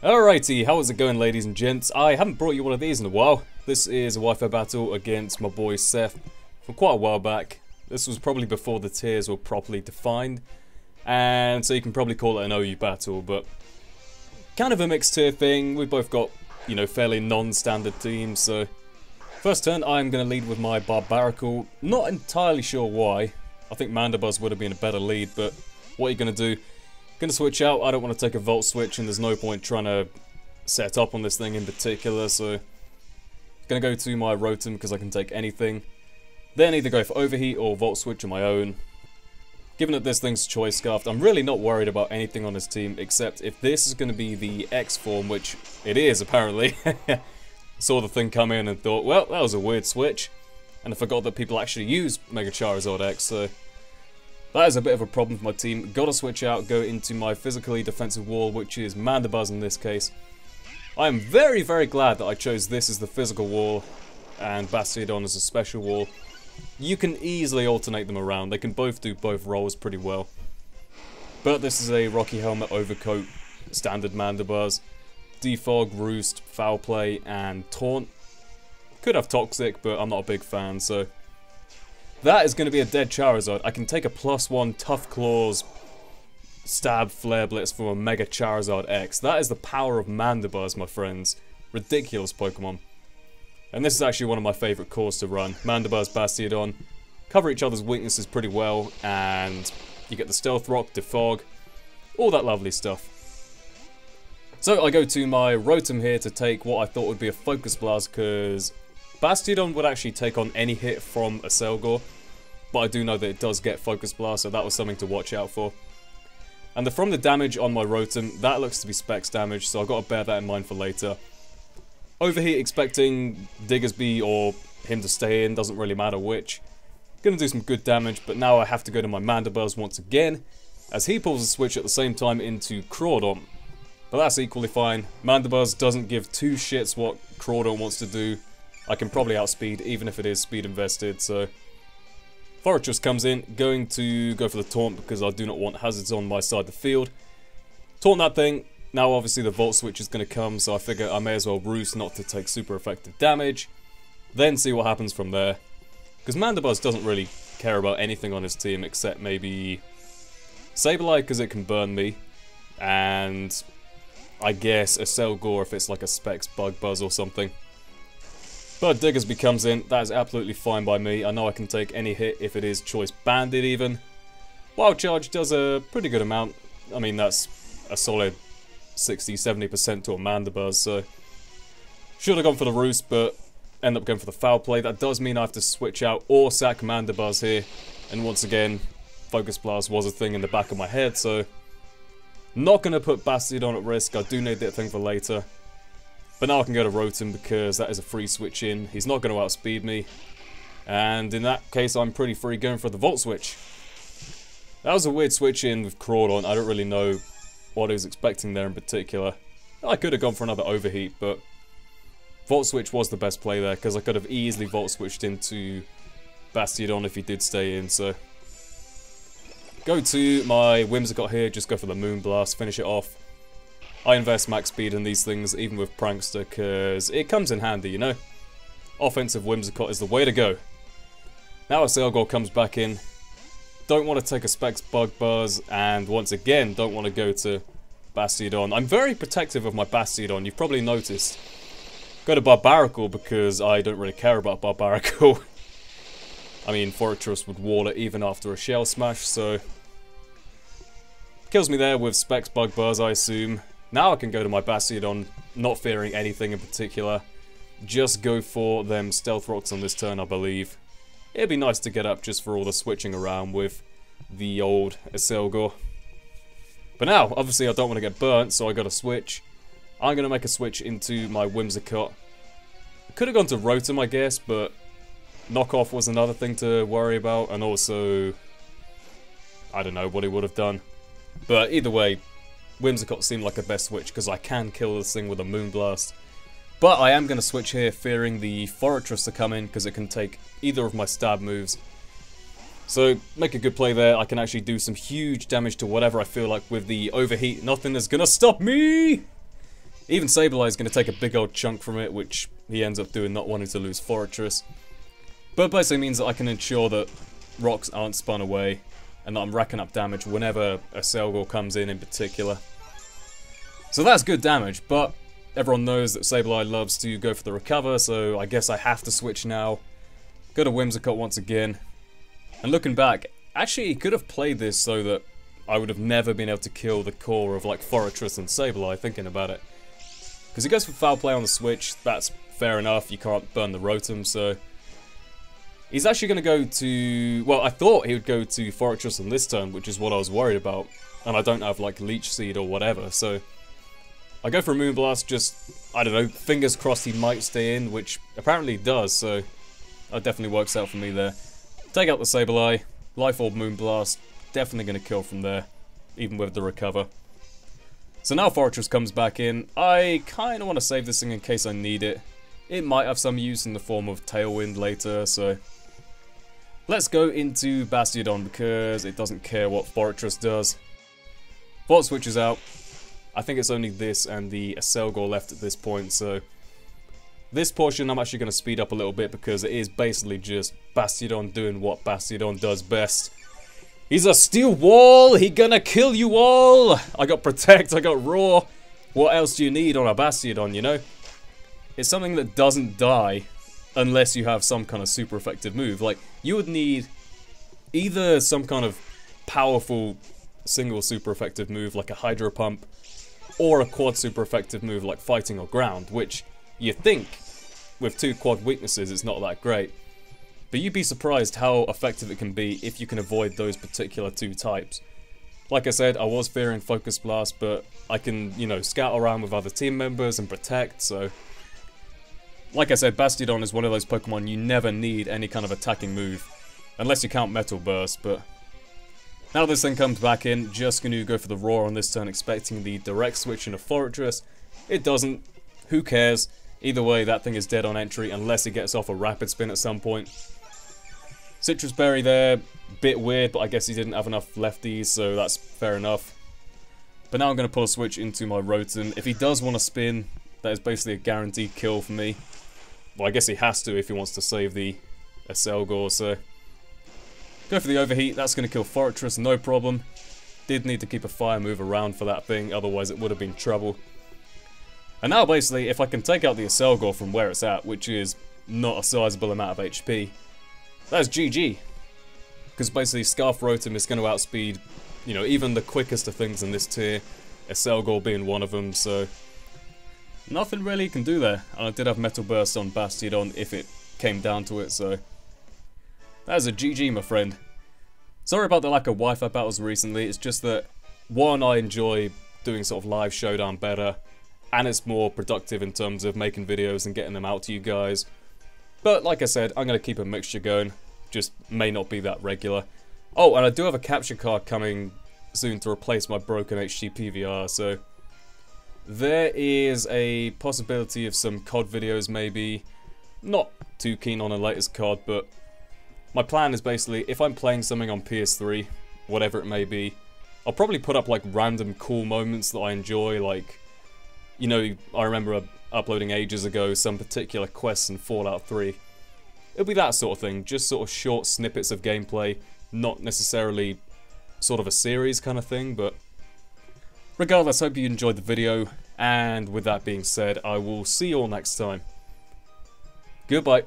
Alrighty, how is it going, ladies and gents? I haven't brought you one of these in a while. This is a Wi-Fi battle against my boy Seth from quite a while back. This was probably before the tiers were properly defined, and so you can probably call it an OU battle, but kind of a mixed tier thing. We've both got, you know, fairly non-standard teams, so first turn I'm going to lead with my Barbaracle. Not entirely sure why. I think Mandibuzz would have been a better lead, but what are you going to do? Going to switch out. I don't want to take a Volt Switch, and there's no point trying to set up on this thing in particular, so going to go to my Rotom because I can take anything. Then either go for Overheat or Volt Switch on my own. Given that this thing's Choice Scarfed, I'm really not worried about anything on this team, except if this is going to be the X form, which it is apparently. Saw the thing come in and thought, well, that was a weird switch, and I forgot that people actually use Mega Charizard X, so that is a bit of a problem for my team. Gotta switch out, go into my physically defensive wall, which is Mandibuzz in this case. I am very, very glad that I chose this as the physical wall and Bastiodon as a special wall. You can easily alternate them around. They can both do both roles pretty well. But this is a Rocky Helmet Overcoat, standard Mandibuzz. Defog, Roost, Foul Play, and Taunt. Could have Toxic, but I'm not a big fan, so that is going to be a dead Charizard. I can take a +1 Tough Claws, Stab, Flare Blitz from a Mega Charizard X. That is the power of Mandibuzz, my friends. Ridiculous Pokemon. And this is actually one of my favourite cores to run. Mandibuzz, Bastiodon cover each other's weaknesses pretty well, and you get the Stealth Rock, Defog, all that lovely stuff. So I go to my Rotom here to take what I thought would be a Focus Blast, because Bastiodon would actually take on any hit from a Selgor, but I do know that it does get Focus Blast, so that was something to watch out for. And from the damage on my Rotom, that looks to be Specs damage, so I've got to bear that in mind for later. Overheat, expecting Diggersby or him to stay in, doesn't really matter which. Gonna do some good damage, but now I have to go to my Mandibuzz once again, as he pulls a switch at the same time into Crawdon. But that's equally fine. Mandibuzz doesn't give two shits what Crawdon wants to do. I can probably outspeed, even if it is speed invested, so Pyrotoz comes in, going to go for the Taunt because I do not want hazards on my side of the field. Taunt that thing. Now obviously the Volt Switch is going to come, so I figure I may as well Roost not to take super effective damage. Then see what happens from there. Because Mandibuzz doesn't really care about anything on his team except maybe Sableye because it can burn me. And I guess a Selgor if it's like a Specs Bug Buzz or something. But Diggersby comes in, that is absolutely fine by me. I know I can take any hit if it is Choice Banded even. Wild Charge does a pretty good amount. I mean, that's a solid 60-70% to a Mandibuzz, so should have gone for the Roost, but end up going for the Foul Play. That does mean I have to switch out or sack Mandibuzz here, and once again, Focus Blast was a thing in the back of my head, so not going to put Bastiodon at risk. I do need that thing for later. But now I can go to Rotom because that is a free switch in. He's not going to outspeed me. And in that case, I'm pretty free going for the Volt Switch. That was a weird switch in with Crawdon. I don't really know what I was expecting there in particular. I could have gone for another Overheat, but Volt Switch was the best play there because I could have easily Volt Switched into Bastiodon if he did stay in. So go to my Whimsicott here, just go for the Moonblast, finish it off. I invest max speed in these things, even with Prankster, because it comes in handy, you know? Offensive Whimsicott is the way to go. Now a Selgor comes back in. Don't want to take a Specs Bug Buzz, and once again, don't want to go to Bastiodon. I'm very protective of my Bastiodon, you've probably noticed. Go to Barbaracle because I don't really care about Barbaracle. I mean, Pyrotoz would wall it even after a Shell Smash, so kills me there with Specs Bug Buzz, I assume. Now I can go to my Bastiodon, not fearing anything in particular. Just go for them Stealth Rocks on this turn, I believe. It'd be nice to get up just for all the switching around with the old Selgor. But now, obviously I don't want to get burnt, so I got to switch. I'm going to make a switch into my Whimsicott. I could have gone to Rotom, I guess, but knockoff was another thing to worry about, and also I don't know what he would have done. But either way, Whimsicott seemed like a best switch because I can kill this thing with a Moonblast. But I am going to switch here, fearing the Pyrotoz to come in because it can take either of my stab moves. So, make a good play there. I can actually do some huge damage to whatever I feel like with the Overheat. Nothing is going to stop me! Even Sableye is going to take a big old chunk from it, which he ends up doing, not wanting to lose Fortress. But it basically means that I can ensure that rocks aren't spun away, and that I'm racking up damage whenever a Sableye comes in particular. So that's good damage, but everyone knows that Sableye loves to go for the recover, so I guess I have to switch now. Go to Whimsicott once again. And looking back, actually he could have played this so that I would have never been able to kill the core of like Fortress and Sableye, thinking about it. Because he goes for foul play on the switch, that's fair enough, you can't burn the Rotom, so... He's actually going to go to... Well, I thought he would go to Fortress on this turn, which is what I was worried about. And I don't have like Leech Seed or whatever, so... I go for a Moonblast, just, I don't know, fingers crossed he might stay in, which apparently he does, so that definitely works out for me there. Take out the Sableye, Life Orb Moonblast, definitely going to kill from there, even with the recover. So now Fortress comes back in. I kind of want to save this thing in case I need it. It might have some use in the form of Tailwind later, so... Let's go into Bastiodon because it doesn't care what Fortress does. Fort switches out. I think it's only this and the Aselgor left at this point, so... This portion I'm actually going to speed up a little bit because it is basically just Bastiodon doing what Bastiodon does best. He's a steel wall! He gonna kill you all! I got Protect, I got Roar. What else do you need on a Bastiodon, you know? It's something that doesn't die unless you have some kind of super effective move. Like, you would need either some kind of powerful single super effective move like a Hydro Pump, or a quad super effective move like Fighting or Ground, which you think, with two quad weaknesses, it's not that great. But you'd be surprised how effective it can be if you can avoid those particular two types. Like I said, I was fearing Focus Blast, but I can, you know, scout around with other team members and protect, so... Like I said, Bastiodon is one of those Pokemon you never need any kind of attacking move. Unless you count Metal Burst, but... Now this thing comes back in, just going to go for the Roar on this turn, expecting the direct switch into Fortress. It doesn't. Who cares? Either way, that thing is dead on entry, unless it gets off a Rapid Spin at some point. Citrus Berry there, bit weird, but I guess he didn't have enough lefties, so that's fair enough. But now I'm going to pull a switch into my Rotom. If he does want to spin, that is basically a guaranteed kill for me. Well, I guess he has to if he wants to save the Aselgor, so... Go for the Overheat, that's going to kill Fortress, no problem. Did need to keep a fire move around for that thing, otherwise it would have been trouble. And now basically, if I can take out the Aselgor from where it's at, which is not a sizable amount of HP, that's GG. Because basically Scarf Rotom is going to outspeed, you know, even the quickest of things in this tier, Aselgor being one of them, so... Nothing really you can do there. And I did have Metal Burst on Bastiodon if it came down to it, so... That is a GG, my friend. Sorry about the lack of Wi-Fi battles recently, it's just that, one, I enjoy doing sort of live Showdown better, and it's more productive in terms of making videos and getting them out to you guys. But like I said, I'm going to keep a mixture going, just may not be that regular. Oh, and I do have a capture card coming soon to replace my broken HD PVR, so... There is a possibility of some COD videos maybe. Not too keen on a latest COD, but... My plan is basically, if I'm playing something on PS3, whatever it may be, I'll probably put up like random cool moments that I enjoy, like, you know, I remember uploading ages ago some particular quests in Fallout 3. It'll be that sort of thing, just sort of short snippets of gameplay, not necessarily sort of a series kind of thing, but regardless, hope you enjoyed the video, and with that being said, I will see you all next time. Goodbye.